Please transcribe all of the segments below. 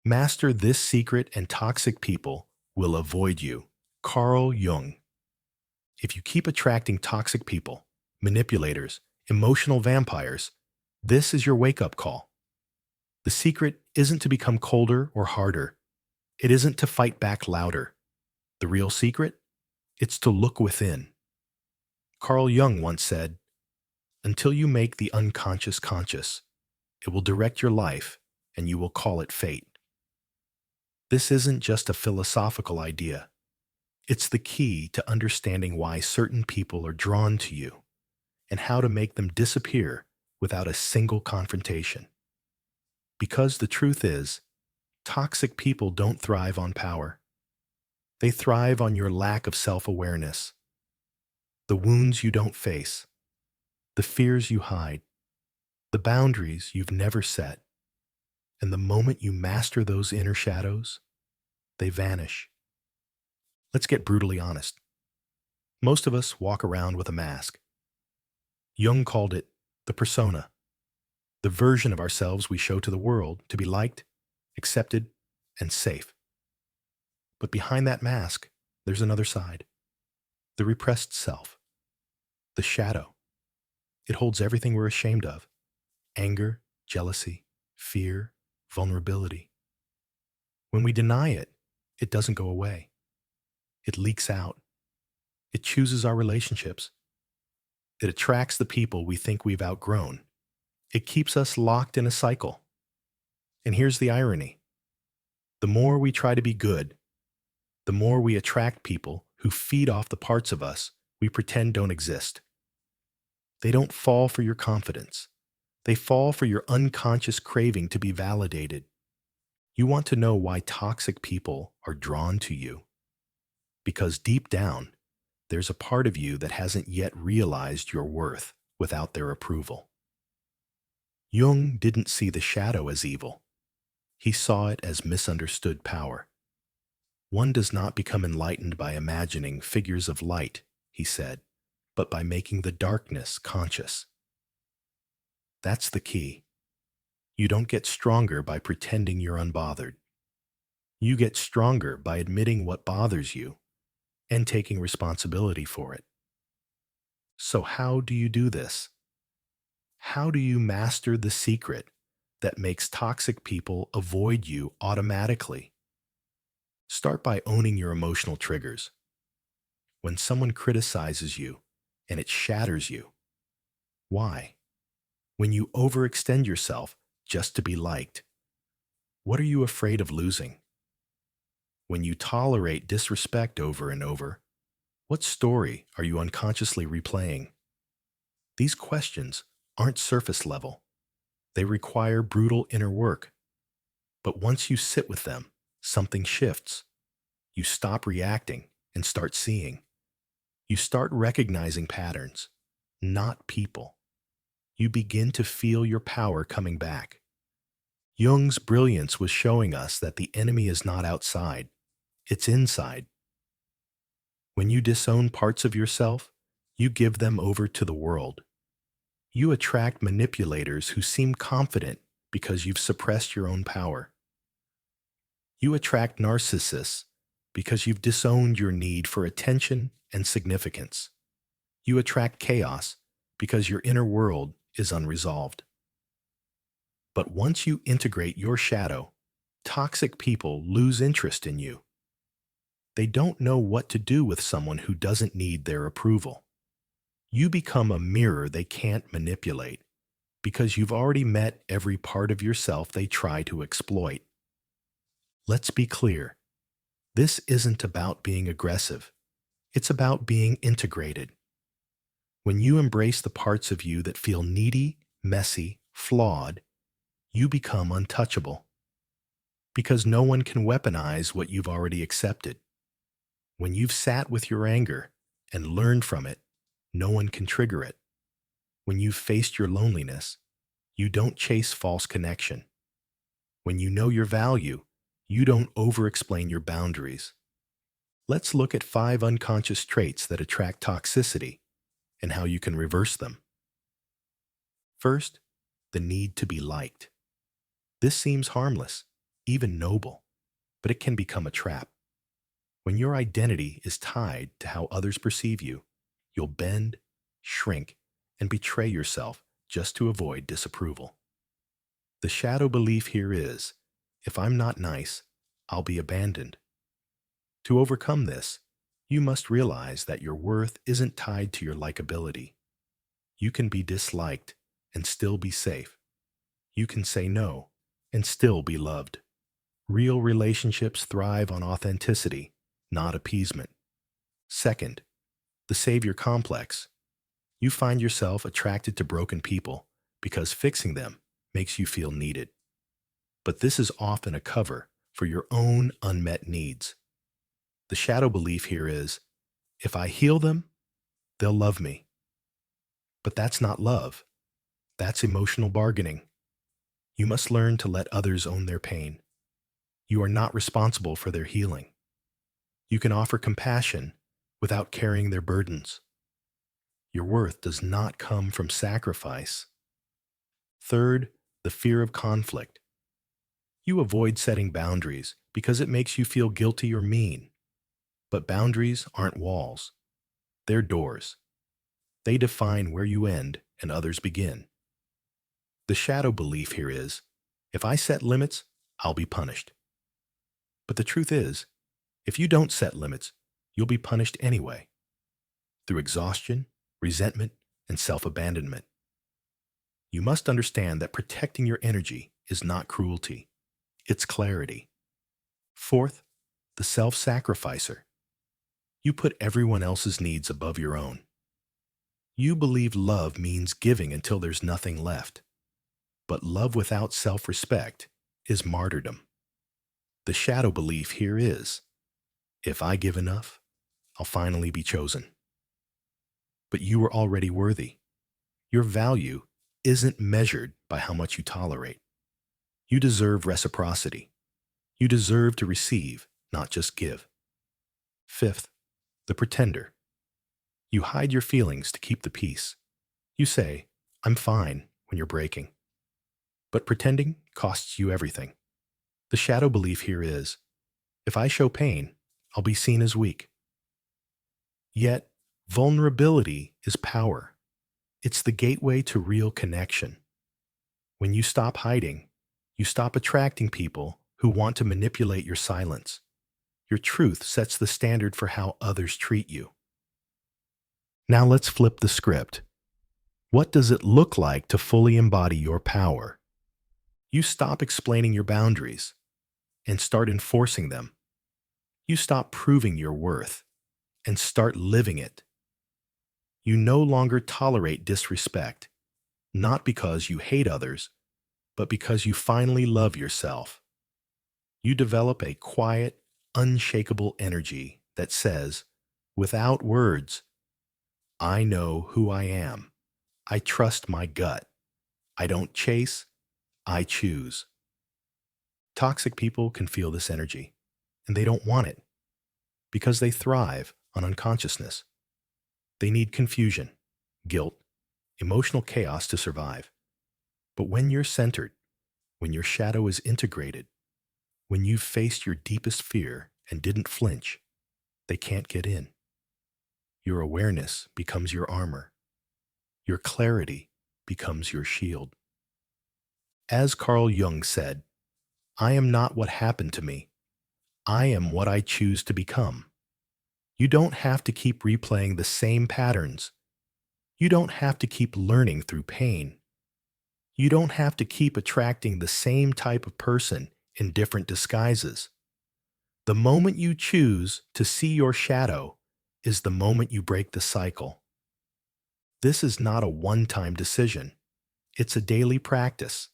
Master this secret and toxic people will avoid you. Carl Jung. If you keep attracting toxic people, manipulators, emotional vampires, this is your wake-up call. The secret isn't to become colder or harder. It isn't to fight back louder. The real secret? It's to look within. Carl Jung once said, "Until you make the unconscious conscious, it will direct your life and you will call it fate." This isn't just a philosophical idea. It's the key to understanding why certain people are drawn to you and how to make them disappear without a single confrontation. Because the truth is, toxic people don't thrive on power. They thrive on your lack of self-awareness, the wounds you don't face, the fears you hide, the boundaries you've never set. And the moment you master those inner shadows, they vanish. Let's get brutally honest. Most of us walk around with a mask. Jung called it the persona, the version of ourselves we show to the world to be liked, accepted, and safe. But behind that mask, there's another side, the repressed self, the shadow. It holds everything we're ashamed of: anger, jealousy, fear, vulnerability. When we deny it, it doesn't go away. It leaks out. It chooses our relationships. It attracts the people we think we've outgrown. It keeps us locked in a cycle. And here's the irony. The more we try to be good, the more we attract people who feed off the parts of us we pretend don't exist. They don't fall for your confidence. They fall for your unconscious craving to be validated. You want to know why toxic people are drawn to you? Because deep down, there's a part of you that hasn't yet realized your worth without their approval. Jung didn't see the shadow as evil. He saw it as misunderstood power. One does not become enlightened by imagining figures of light, he said, but by making the darkness conscious. That's the key. You don't get stronger by pretending you're unbothered. You get stronger by admitting what bothers you and taking responsibility for it. So how do you do this? How do you master the secret that makes toxic people avoid you automatically? Start by owning your emotional triggers. When someone criticizes you and it shatters you, why? When you overextend yourself just to be liked, what are you afraid of losing? When you tolerate disrespect over and over, what story are you unconsciously replaying? These questions aren't surface level. They require brutal inner work. But once you sit with them, something shifts. You stop reacting and start seeing. You start recognizing patterns, not people. You begin to feel your power coming back. Jung's brilliance was showing us that the enemy is not outside. It's inside. When you disown parts of yourself, you give them over to the world. You attract manipulators who seem confident because you've suppressed your own power. You attract narcissists because you've disowned your need for attention and significance. You attract chaos because your inner world is unresolved. But once you integrate your shadow, toxic people lose interest in you. They don't know what to do with someone who doesn't need their approval. You become a mirror they can't manipulate because you've already met every part of yourself they try to exploit. Let's be clear. This isn't about being aggressive. It's about being integrated. When you embrace the parts of you that feel needy, messy, flawed, you become untouchable. Because no one can weaponize what you've already accepted. When you've sat with your anger and learned from it, no one can trigger it. When you've faced your loneliness, you don't chase false connection. When you know your value, you don't over-explain your boundaries. Let's look at 5 unconscious traits that attract toxicity and how you can reverse them. First, the need to be liked. This seems harmless. even noble, but it can become a trap. When your identity is tied to how others perceive you, you'll bend, shrink, and betray yourself just to avoid disapproval. The shadow belief here is, if I'm not nice, I'll be abandoned. To overcome this, you must realize that your worth isn't tied to your likability. You can be disliked and still be safe. You can say no and still be loved. Real relationships thrive on authenticity, not appeasement. Second, the savior complex. You find yourself attracted to broken people because fixing them makes you feel needed. But this is often a cover for your own unmet needs. The shadow belief here is, if I heal them, they'll love me. But that's not love. That's emotional bargaining. You must learn to let others own their pain. You are not responsible for their healing. You can offer compassion without carrying their burdens. Your worth does not come from sacrifice. Third, the fear of conflict. You avoid setting boundaries because it makes you feel guilty or mean. But boundaries aren't walls. They're doors. They define where you end and others begin. The shadow belief here is, if I set limits, I'll be punished. But the truth is, if you don't set limits, you'll be punished anyway, through exhaustion, resentment, and self-abandonment. You must understand that protecting your energy is not cruelty. It's clarity. Fourth, the self-sacrificer. You put everyone else's needs above your own. You believe love means giving until there's nothing left. But love without self-respect is martyrdom. The shadow belief here is, if I give enough, I'll finally be chosen. But you are already worthy. Your value isn't measured by how much you tolerate. You deserve reciprocity. You deserve to receive, not just give. Fifth, the pretender. You hide your feelings to keep the peace. You say, I'm fine, when you're breaking. But pretending costs you everything. The shadow belief here is, if I show pain, I'll be seen as weak. Yet, vulnerability is power. It's the gateway to real connection. When you stop hiding, you stop attracting people who want to manipulate your silence. Your truth sets the standard for how others treat you. Now let's flip the script. What does it look like to fully embody your power? You stop explaining your boundaries and start enforcing them. You stop proving your worth and start living it. You no longer tolerate disrespect, not because you hate others, but because you finally love yourself. You develop a quiet, unshakable energy that says, without words, I know who I am. I trust my gut. I don't chase, I choose. Toxic people can feel this energy, and they don't want it, because they thrive on unconsciousness. They need confusion, guilt, emotional chaos to survive. But when you're centered, when your shadow is integrated, when you've faced your deepest fear and didn't flinch, they can't get in. Your awareness becomes your armor. Your clarity becomes your shield. As Carl Jung said, I am not what happened to me. I am what I choose to become. You don't have to keep replaying the same patterns. You don't have to keep learning through pain. You don't have to keep attracting the same type of person in different disguises. The moment you choose to see your shadow is the moment you break the cycle. This is not a one-time decision. It's a daily practice,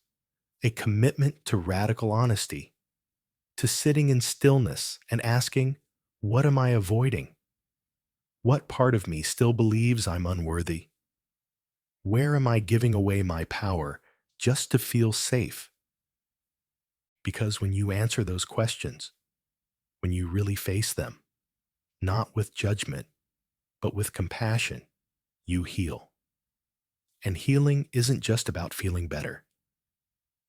a commitment to radical honesty, to sitting in stillness and asking, what am I avoiding? What part of me still believes I'm unworthy? Where am I giving away my power just to feel safe? Because when you answer those questions, when you really face them, not with judgment, but with compassion, you heal. And healing isn't just about feeling better.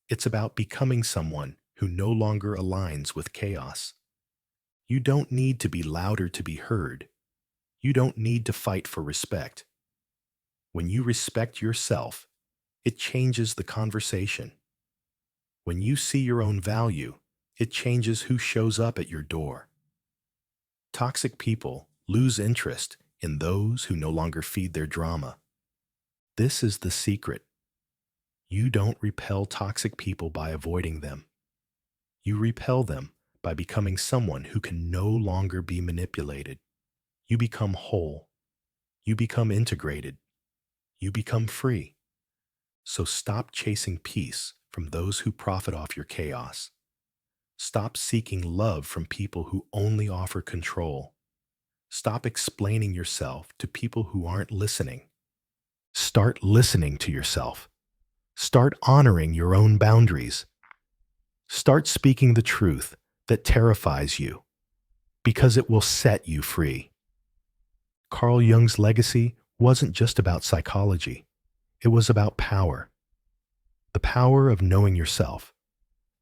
It's about becoming someone who no longer aligns with chaos. You don't need to be louder to be heard. You don't need to fight for respect. When you respect yourself, it changes the conversation. When you see your own value, it changes who shows up at your door. Toxic people lose interest in those who no longer feed their drama. This is the secret. You don't repel toxic people by avoiding them. You repel them by becoming someone who can no longer be manipulated. You become whole. You become integrated. You become free. So stop chasing peace from those who profit off your chaos. Stop seeking love from people who only offer control. Stop explaining yourself to people who aren't listening. Start listening to yourself. Start honoring your own boundaries. Start speaking the truth that terrifies you, because it will set you free. Carl Jung's legacy wasn't just about psychology. It was about power. The power of knowing yourself.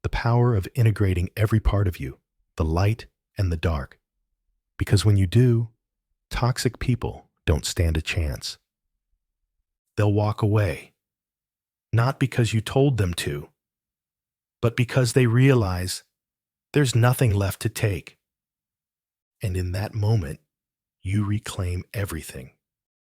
The power of integrating every part of you, the light and the dark. Because when you do, toxic people don't stand a chance. They'll walk away, not because you told them to, but because they realize there's nothing left to take. And in that moment, you reclaim everything.